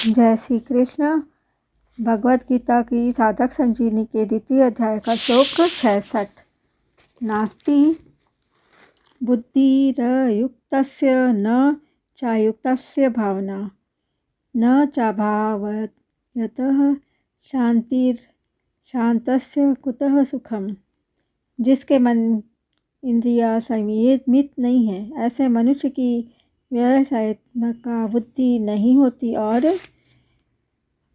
जय श्री कृष्ण। भगवद गीता की साधक संजीवनी के द्वितीय अध्याय का श्लोक 66। नास्ति बुद्धिरयुक्तस्य न चायुक्तस्य भावना न चाभावयतः शांतिर्शांतस्य कुतः सुखम। जिसके मन इंद्रिया संयमित नहीं है, ऐसे मनुष्य की व्यवसायत्मक बुद्धि नहीं होती, और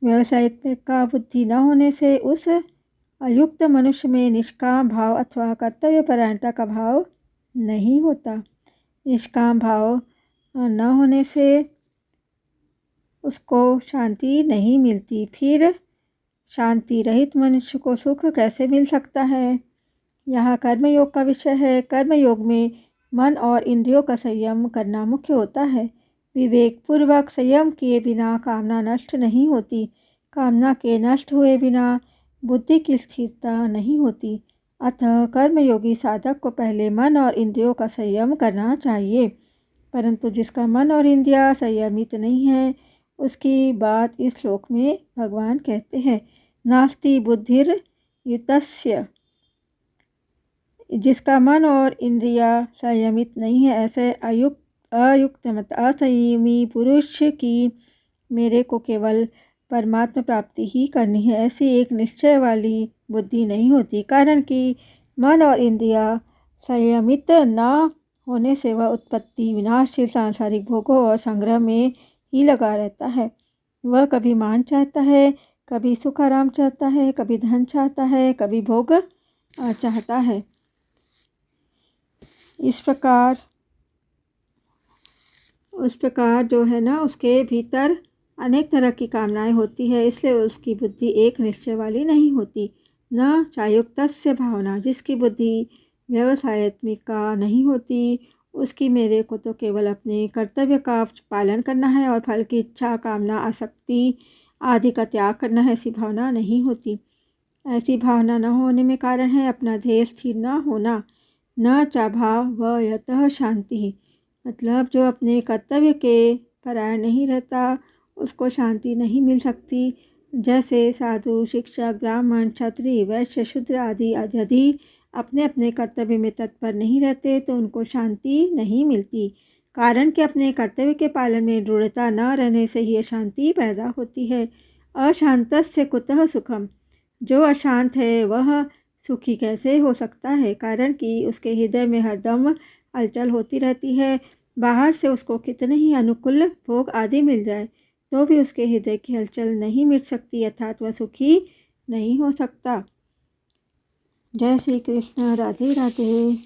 व्यवसायत्मक बुद्धि न होने से उस अयुक्त मनुष्य में निष्काम भाव अथवा कर्तव्य परायणता का भाव नहीं होता। निष्काम भाव न होने से उसको शांति नहीं मिलती। फिर शांति रहित मनुष्य को सुख कैसे मिल सकता है? यहाँ कर्मयोग का विषय है। कर्मयोग में मन और इंद्रियों का संयम करना मुख्य होता है। विवेक पूर्वक संयम किए बिना कामना नष्ट नहीं होती। कामना के नष्ट हुए बिना बुद्धि की स्थिरता नहीं होती। अतः कर्मयोगी साधक को पहले मन और इंद्रियों का संयम करना चाहिए। परंतु जिसका मन और इंद्रियां संयमित नहीं है, उसकी बात इस श्लोक में भगवान कहते हैं। नास्ति बुद्धिर युतस्य। जिसका मन और इंद्रियां संयमित नहीं है, ऐसे अयुक्त असंयमी पुरुष की मेरे को केवल परमात्मा प्राप्ति ही करनी है, ऐसी एक निश्चय वाली बुद्धि नहीं होती। कारण कि मन और इंद्रियां संयमित न होने से वह उत्पत्ति विनाशशील सांसारिक भोगों और संग्रह में ही लगा रहता है। वह कभी मान चाहता है, कभी सुख आराम चाहता है, कभी धन चाहता है, कभी भोग चाहता है। इस प्रकार जो है ना, उसके भीतर अनेक तरह की कामनाएं होती है, इसलिए उसकी बुद्धि एक निश्चय वाली नहीं होती। न चायुक्तस्य भावना। जिसकी बुद्धि व्यवसायत्मिका नहीं होती, उसकी मेरे को तो केवल अपने कर्तव्य का पालन करना है और फल की इच्छा, कामना, आसक्ति आदि का त्याग करना है, ऐसी भावना नहीं होती। ऐसी भावना न होने में कारण है अपना ध्येय स्थिर न होना। न चाभावयतः शांति। मतलब जो अपने कर्तव्य के परायण नहीं रहता, उसको शांति नहीं मिल सकती। जैसे साधु, शिक्षक, ब्राह्मण, क्षत्रिय, वैश्य, शूद्र आदि यदि अपने अपने कर्तव्य में तत्पर नहीं रहते तो उनको शांति नहीं मिलती। कारण कि अपने कर्तव्य के पालन में दृढ़ता न रहने से ही अशांति पैदा होती है। अशांतस्य कुतः सुखम। जो अशांत है वह सुखी कैसे हो सकता है? कारण कि उसके हृदय में हरदम हलचल होती रहती है। बाहर से उसको कितने ही अनुकूल भोग आदि मिल जाए तो भी उसके हृदय की हलचल नहीं मिट सकती, अर्थात वह सुखी नहीं हो सकता। जय श्री कृष्ण। राधे राधे।